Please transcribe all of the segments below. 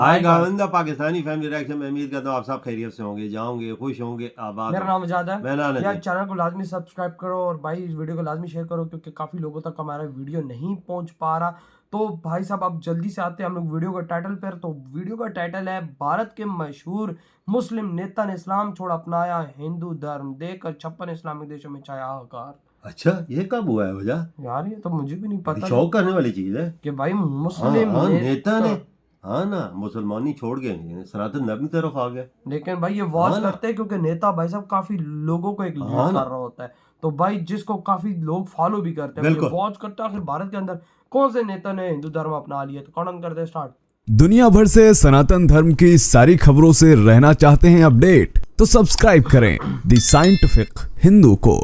हाय गाविंदा Pakistani family reaction में उम्मीद करता हूँ आप सब खैरियत से होंगे, जाओगे खुश होंगे, आबाद। मेरा नाम आजाद है। मेरा नाम यार चैनल को लाजमी सब्सक्राइब करो और भाई इस वीडियो को लाजमी शेयर करो क्योंकि काफ़ी लोगों तक हमारा वीडियो नहीं पहुंच पा रहा। तो भाई साहब आप जल्दी से आते हैं हम लोग वीडियो का टाइटल पर। तो वीडियो का टाइटल है भारत के मशहूर मुस्लिम नेता ने इस्लाम छोड़ अपनाया हिंदू धर्म, देखकर 56 इस्लामिक देशों में छाया हाहाकार। अच्छा, ये कब हुआ है वजह? यार ये तो मुझे भी नहीं पता, शौक करने वाली चीज है कि भाई मुस्लिम नेता ने ना मुसलमानी छोड़ के सनातन धर्म की तरफ आ गया। लेकिन भाई ये वॉच करते हैं क्योंकि नेता भाई साहब काफी लोगों को एक लीड कर रहा होता है, तो भाई जिसको काफी लोग फॉलो भी करते हैं, वॉच करते हैं आखिर भारत के अंदर कौन से नेता ने हिंदू धर्म अपना लिया। तो कौन करते हैं स्टार्ट। दुनिया भर से सनातन धर्म की सारी खबरों से रहना चाहते हैं अपडेट, तो सब्सक्राइब करें द साइंटिफिक हिंदू को।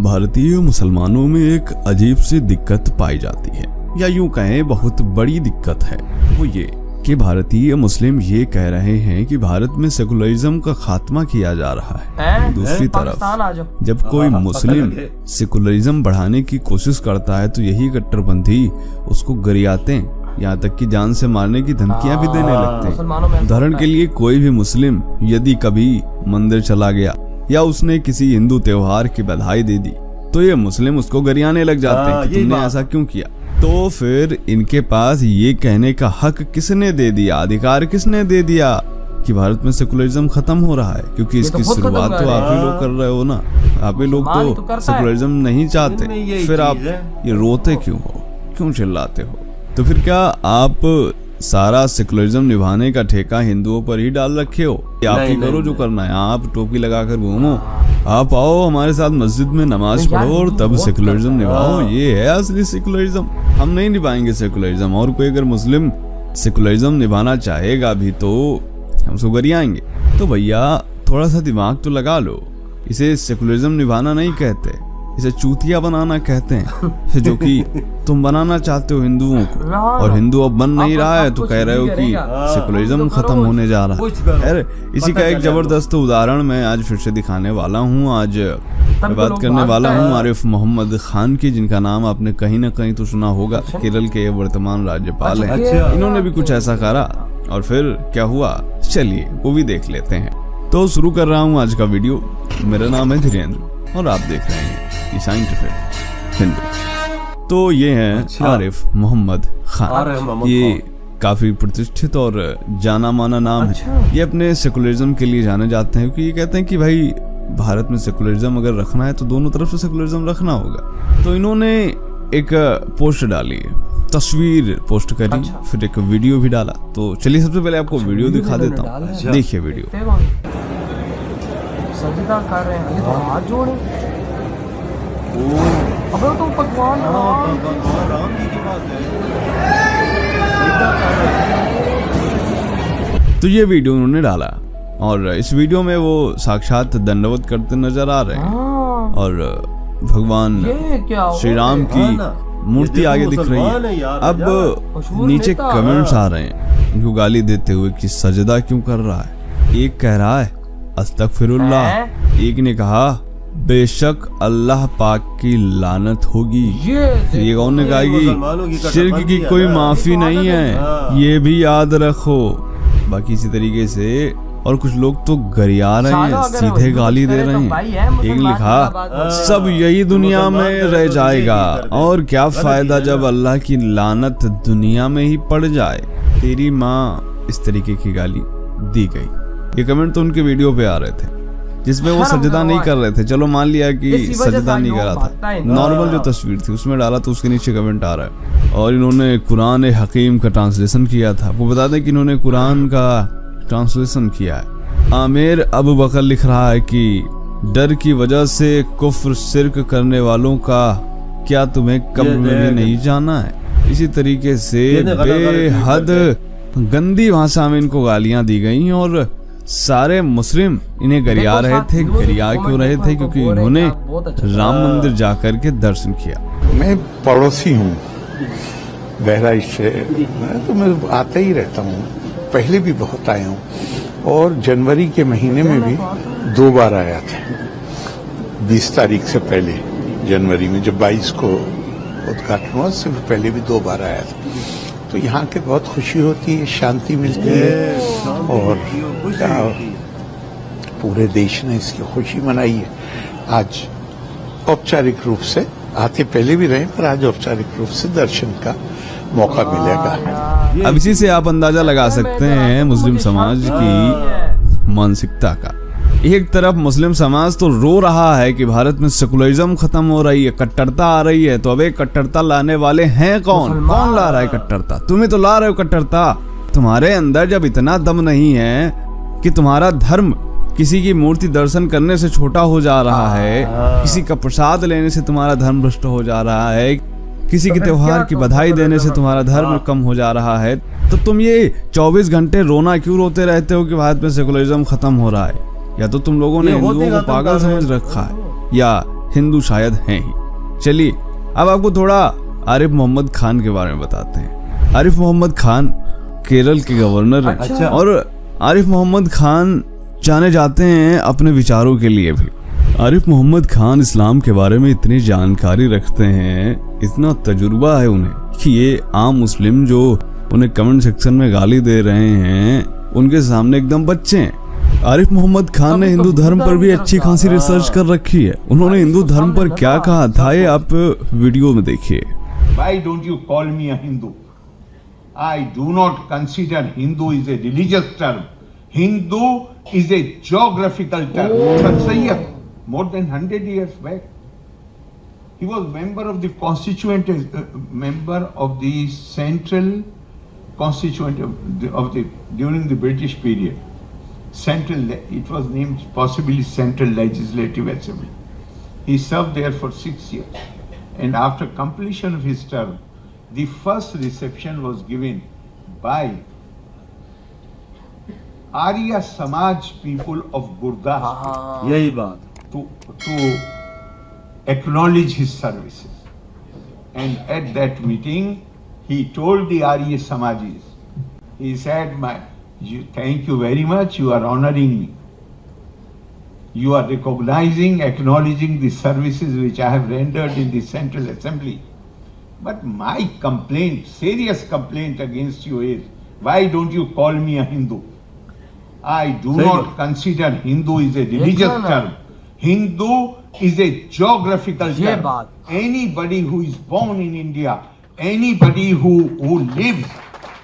भारतीय मुसलमानों में एक अजीब सी दिक्कत पाई जाती है, या यूं कहें बहुत बड़ी दिक्कत है। वो ये कि भारतीय मुस्लिम ये कह रहे हैं कि भारत में सेकुलरिज्म का खात्मा किया जा रहा है। दूसरी तरफ जब कोई मुस्लिम सेकुलरिज्म बढ़ाने की कोशिश करता है तो यही कट्टरपंथी उसको गरियाते हैं, यहाँ तक कि जान से मारने की धमकियां भी देने लगते हैं। उदाहरण के लिए कोई भी मुस्लिम यदि कभी मंदिर चला गया या उसने किसी हिंदू त्योहार की बधाई दे दी तो ये मुस्लिम उसको गरियाने लग जाते हैं कि तुमने ऐसा क्यों किया। तो फिर इनके पास ये कहने का हक किसने दे दिया, अधिकार किसने दे दिया कि भारत में सेकुलरिज्म खत्म हो रहा है? क्योंकि इसकी शुरुआत तो आप ही लोग कर रहे हो ना, आप ही लोग तो सेकुलरिज्म नहीं चाहते, फिर आप ये रोते क्यों हो, क्यों चिल्लाते हो? तो फिर क्या आप सारा सेकुलरिज्म निभाने का ठेका हिंदुओं पर ही डाल रखे हो? आप ही करो जो करना है, आप टोपी लगाकर घूमो, आप आओ हमारे साथ मस्जिद में नमाज पढ़ो और तब सेकुलरिज्म निभाओ, ये है असली सेकुलरिज्म। हम नहीं निभाएंगे सेकुलरिज्म, और कोई अगर मुस्लिम सेकुलरिज्म निभाना चाहेगा भी तो हम उसको गरियाएंगे। तो भैया थोड़ा सा दिमाग तो लगा लो, इसे सेकुलरिज्म निभाना नहीं कहते, इसे चूतिया बनाना कहते हैं, जो कि तुम बनाना चाहते हो हिंदुओं को, और हिंदू अब बन नहीं रहा है तो कह रहे हो कि सेकुलरिज्म खत्म होने जा रहा है। इसी का एक जबरदस्त उदाहरण मैं आज फिर से दिखाने वाला हूँ। आज मैं बात करने वाला हूँ आरिफ मोहम्मद खान की, जिनका नाम आपने कहीं ना कहीं तो सुना होगा। केरल के वर्तमान राज्यपाल हैं। इन्होंने भी कुछ ऐसा करा और फिर क्या हुआ, चलिए वो भी देख लेते हैं। तो शुरू कर रहा हूँ आज का वीडियो। मेरा नाम है धीरेन्द्र और आप देख रहे हैं साइंटिफिक हिंदू। तो ये हैं आरिफ मोहम्मद खान। ये काफी प्रतिष्ठित और जाना माना नाम है। ये अपने सेकुलरिज्म के लिए जाने जाते हैं, क्योंकि ये कहते हैं कि भाई भारत में सेकुलरिज्म अगर रखना है तो दोनों तरफ से सेकुलरिज्म रखना होगा। तो इन्होंने एक पोस्ट डाली, तस्वीर पोस्ट करी, फिर एक वीडियो भी डाला। तो चलिए सबसे पहले आपको वीडियो दिखा देता हूँ, देखिए वीडियो। सजदा कर रहे हैं, ये तो हाथ जोड़े। अबे तो भगवान राम जी के पास गए। तो ये वीडियो उन्होंने डाला और इस वीडियो में वो साक्षात दंडवत करते नजर आ रहे हैं और भगवान श्री राम की मूर्ति आगे दिख रही है। अब नीचे कमेंट्स आ रहे हैं इनको गाली देते हुए कि सजदा क्यों कर रहा है। एक कह रहा है अस्तगफिरुल्लाह, एक ने कहा बेशक अल्लाह पाक की लानत होगी। ये कौन ने कहा कि शिर्क की कोई माफी नहीं है, ये भी याद रखो। बाकी इसी तरीके से और कुछ लोग तो गरिया रहे हैं, सीधे गाली दे रहे हैं। एक लिखा सब यही दुनिया में रह जाएगा और क्या फायदा जब अल्लाह की लानत दुनिया में ही पड़ जाए, तेरी माँ। इस तरीके की गाली दी गई। ये कमेंट तो उनके वीडियो पे आ रहे थे जिसमें वो सजदा नहीं कर रहे थे। चलो मान लिया कि सजदा नहीं करा था, नॉर्मल जो तस्वीर थी उसमें डाला, तो उसके नीचे कमेंट आ रहा है। और इन्होंने कुरान हकीम का ट्रांसलेशन किया था। वो बता दें कि इन्होंने कुरान का ट्रांसलेशन किया है। आमिर अबू बकर लिख रहा है कि डर की वजह से कुफ्र शिर्क करने वालों का क्या तुम्हें कब्र में भी नहीं जाना है। इसी तरीके से बेहद गंदी भाषा में इनको गालियां दी गई और सारे मुस्लिम इन्हें गरिया रहे थे। गरिया क्यों रहे थे? क्योंकि इन्होंने राम मंदिर जाकर के दर्शन किया। मैं पड़ोसी हूँ बहराइच से, तो मैं आता ही रहता हूँ, पहले भी बहुत आया हूँ और जनवरी के महीने में भी 2 बार आया था। 20 तारीख से पहले जनवरी में, जब 22 को उद्घाटन हुआ, उससे पहले भी 2 बार आया था। तो यहाँ के बहुत खुशी होती है, शांति मिलती है और पूरे देश ने इसकी खुशी मनाई है। आज औपचारिक रूप से, आते पहले भी रहे पर आज औपचारिक रूप से दर्शन का मौका मिलेगा। अब इसी से आप अंदाजा लगा सकते हैं मुस्लिम समाज की मानसिकता का। एक तरफ मुस्लिम समाज तो रो रहा है कि भारत में सेकुलरिज्म खत्म हो रही है, कट्टरता आ रही है, तो अब एक कट्टरता लाने वाले हैं कौन ला रहा है कट्टरता? तुम्हें तो ला रहे हो कट्टरता। तुम्हारे अंदर जब इतना दम नहीं है कि तुम्हारा धर्म किसी की मूर्ति दर्शन करने से छोटा हो जा रहा है, किसी का प्रसाद लेने से तुम्हारा धर्म भ्रष्ट हो जा रहा है, किसी के त्योहार की बधाई देने से तुम्हारा धर्म कम हो जा रहा है, तो तुम ये 24 घंटे रोना क्यों रोते रहते हो कि भारत में सेकुलरिज्म खत्म हो रहा है? या तो तुम लोगों ने हिंदुओं को पागल समझ रखा है या हिंदू शायद हैं ही। चलिए अब आपको थोड़ा आरिफ मोहम्मद खान के बारे में बताते हैं। आरिफ मोहम्मद खान केरल के गवर्नर हैं और आरिफ मोहम्मद खान जाने जाते हैं अपने विचारों के लिए भी। आरिफ मोहम्मद खान इस्लाम के बारे में इतनी जानकारी रखते हैं, इतना तजुर्बा है उन्हें कि ये आम मुस्लिम जो उन्हें कमेंट सेक्शन में गाली दे रहे हैं उनके सामने एकदम बच्चे हैं। आरिफ मोहम्मद खान ने हिंदू धर्म पर भी अच्छी खासी रिसर्च कर रखी है। उन्होंने हिंदू धर्म पर क्या कहा था ये आप वीडियो में देखिए। Why don't you call me a Hindu? I do not consider Hindu is a religious term. Hindu is a geographical term. Sir Sayyid, more than 100 years back, he was member of the constituent, member of the central constituent of the during the British period. Central, it was named possibly Central Legislative Assembly. He served there for 6 years, and after completion of his term, the first reception was given by Arya Samaj people of Gurdaspur यही बात to acknowledge his services. And at that meeting, he told the Arya Samajis, he said, thank you very much, you are honoring me. You are recognizing, acknowledging the services which I have rendered in the Central Assembly. But my complaint, serious complaint against you is, why don't you call me a Hindu? I do not consider Hindu is a religious term. Hindu is a geographical term. Anybody who is born in India, anybody who lives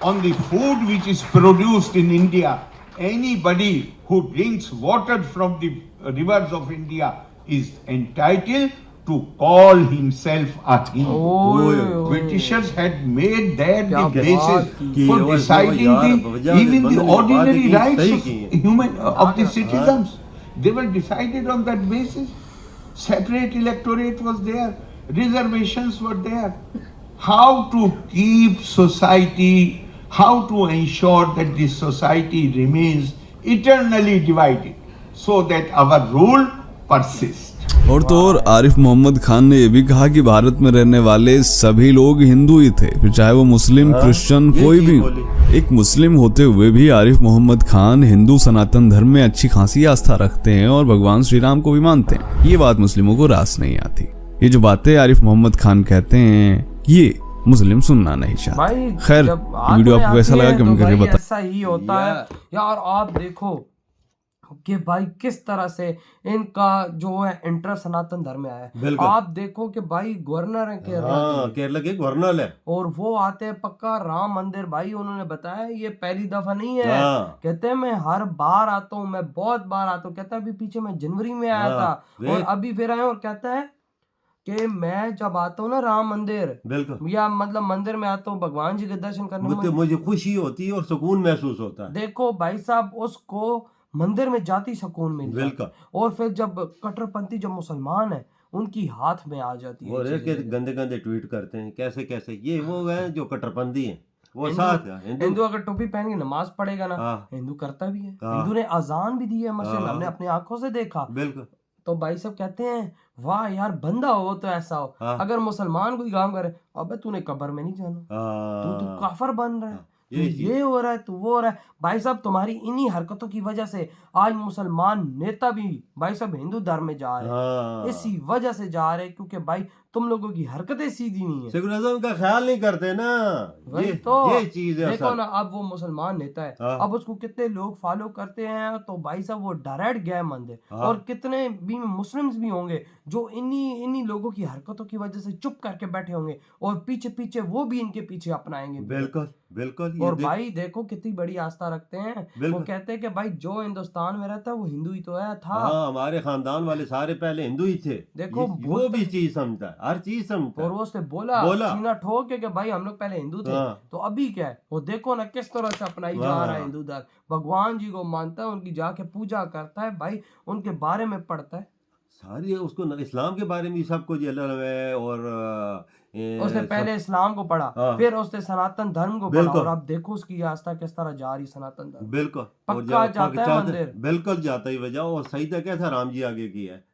on the food which is produced in India, anybody who drinks water from the rivers of India is entitled to call himself a Hindu. Britishers had made that the basis for deciding even the ordinary rights of the citizens. They were decided on that basis. Separate electorate was there, reservations were there. How to keep society, how to ensure that this society remains eternally divided so that our rule persists. और तो और आरिफ मोहम्मद खान ने ये भी कहा कि भारत में रहने वाले सभी लोग हिंदू ही थे, फिर चाहे वो मुस्लिम क्रिश्चियन कोई भी हो। एक मुस्लिम होते हुए भी आरिफ मोहम्मद खान हिंदू सनातन धर्म में अच्छी खासी आस्था रखते हैं और भगवान श्री राम को भी मानते हैं। ये बात मुस्लिमों को रास नहीं आती। ये जो बातें आरिफ मोहम्मद खान कहते हैं ये मुस्लिम सुनना नहीं चाहते। खैर वीडियो आपको कैसा लगा कमेंट करके बताइए। ऐसा ही होता है यार। आप देखो कि भाई किस तरह से इनका जो है इंटर सनातन धर्म में आया है। आप देखो कि भाई गवर्नर है केरला के गवर्नर है और वो आते हैं पक्का राम मंदिर। भाई उन्होंने बताया ये पहली दफा नहीं है। कहते हैं मैं हर बार आता हूँ, मैं बहुत बार आता हूँ। कहता है अभी पीछे मैं जनवरी में आया था और अभी फिर आया। और कहता है कि मैं जब आता हूँ ना राम मंदिर या मतलब मंदिर में आता हूँ भगवान जी के दर्शन करने में मुझे खुशी होती है और सुकून महसूस होता है। देखो भाई साहब उसको मंदिर में जाती सुकून मिलता है। और फिर जब कट्टरपंथी जो मुसलमान है उनकी हाथ में आ जाती है। और गंदे गंदे ट्वीट करते हैं कैसे कैसे ये वो है जो कट्टरपंथी है वो साथ है। हिंदू अगर टोपी पहन के नमाज पढ़ेगा ना हिंदू करता भी है। हिंदू ने अजान भी दी है मसलन, हमने अपनी आंखों से देखा। बिल्कुल। तो भाई सब कहते हैं वाह यार बंदा हो तो ऐसा हो। अगर मुसलमान कोई काम करे अबे तूने कब्र में नहीं जाना, तू काफर बन रहा है, ये हो रहा है तू वो हो रहा है। भाई साहब तुम्हारी इन्हीं हरकतों की वजह से आज मुसलमान नेता भी भाई साहब हिंदू धर्म में जा रहे हैं। इसी वजह से जा रहे हैं क्योंकि भाई तुम लोगों की हरकतें सीधी नहीं है। सेकुलरिज्म का ख्याल नहीं करते ना, वही ये तो ये चीज है देखो असल। ना, अब वो मुसलमान नेता है, हाँ। अब उसको कितने लोग फॉलो करते हैं, तो भाई साहब वो डायरेक्ट गया मंद है। हाँ। और कितने भी मुस्लिम्स भी होंगे जो इन्हीं लोगों की हरकतों की वजह से चुप करके बैठे होंगे, और पीछे पीछे वो भी इनके पीछे अपनाएंगे बिल्कुल। बिल्कुल बिल्कुल, ये और भाई देखो कितनी बड़ी आस्था रखते हैं। वो बिल्कुल। कहते हैं कि भाई जो हिंदुस्तान में रहता है वो हिंदू ही तो है था। हाँ, हमारे खानदान वाले सारे पहले हिंदू ही थे। देखो, वो भी चीज समझता है, हर चीज समझता और है। वो उसने बोला बोला। सीना ठोक के कि भाई हम लोग पहले हिंदू थे। हाँ। तो अभी क्या है, वो देखो ना किस तरह से अपनाई जा हाँ। रहा है हिंदू धर्म। भगवान जी को मानता है, उनकी जाके पूजा करता है भाई, उनके बारे में पढ़ता है। सारी उसको इस्लाम के बारे में भी सब कुछ अल्लाह है। और उसने पहले इस्लाम को पढ़ा, हाँ। फिर उसने सनातन धर्म को पढ़ा, बिल्कुल। और अब देखो उसकी आस्था किस तरह जा रही सनातन धर्म। बिल्कुल। और पक्का जाता है मंदिर। बिल्कुल जाता ही वजह। और सईदा कैसा राम जी आगे किया है,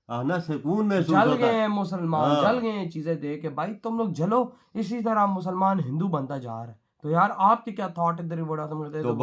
ना सुकून महसूस जल होता गए है। हैं मुसलमान, हाँ। जल गए हैं चीजें देख के। भाई तुम लोग जलो, इसी तरह मुसलमान हिंदू बनता जा रहा है। तो यार आपके क्या थॉट इधर, बड़ा समझते तो तो